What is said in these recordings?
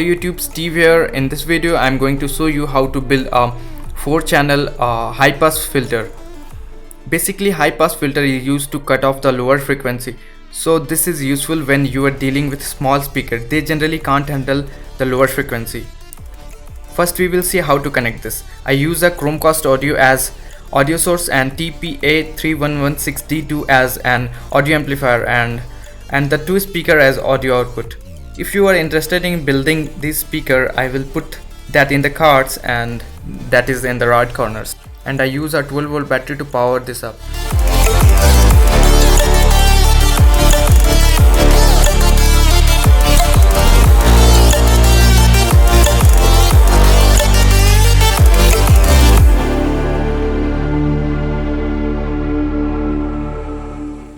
YouTube, Steve here. In this video I'm going to show you how to build a 4-channel high pass filter. Basically, high pass filter is used to cut off the lower frequency. So this is useful when you are dealing with small speakers. They generally can't handle the lower frequency. First we will see how to connect this. I use a Chromecast audio as audio source and TPA3116D2 as an audio amplifier and the 2 speaker as audio output. If you are interested in building this speaker, I will put that in the cards, and that is in the right corners. And I use a 12-volt battery to power this up.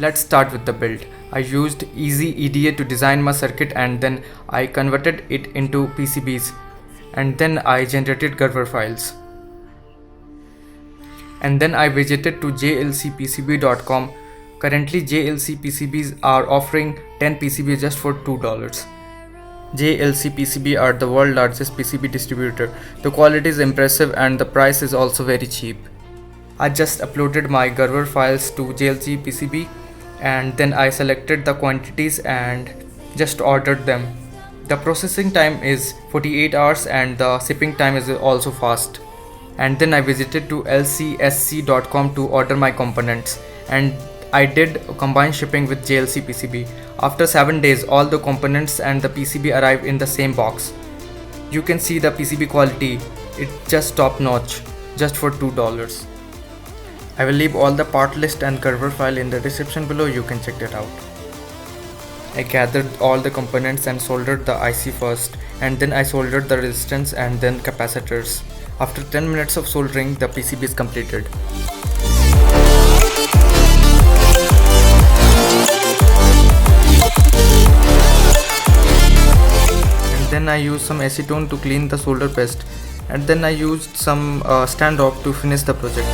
Let's start with the build. I used Easy EDA to design my circuit, and then I converted it into PCBs, and then I generated Gerber files. And then I visited to jlcpcb.com. Currently JLC PCBs are offering 10 PCBs just for $2. JLC PCB are the world's largest PCB distributor. The quality is impressive and the price is also very cheap. I just uploaded my Gerber files to JLC PCB, and then I selected the quantities and just ordered them. The processing time is 48 hours and the shipping time is also fast. And then I visited to lcsc.com to order my components, and I did combined shipping with JLC PCB. After 7 days, all the components and the PCB arrived in the same box. You can see the PCB quality, it's just top notch, just for $2. I will leave all the part list and Gerber file in the description below, you can check that out. I gathered all the components and soldered the IC first, and then I soldered the resistance and then capacitors. After 10 minutes of soldering, the PCB is completed. And then I used some acetone to clean the solder paste, and then I used some standoff to finish the project.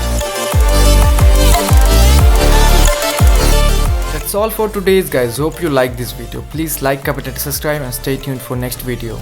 That's all for today guys. Hope you like this video. Please like, comment and subscribe, and stay tuned for next video.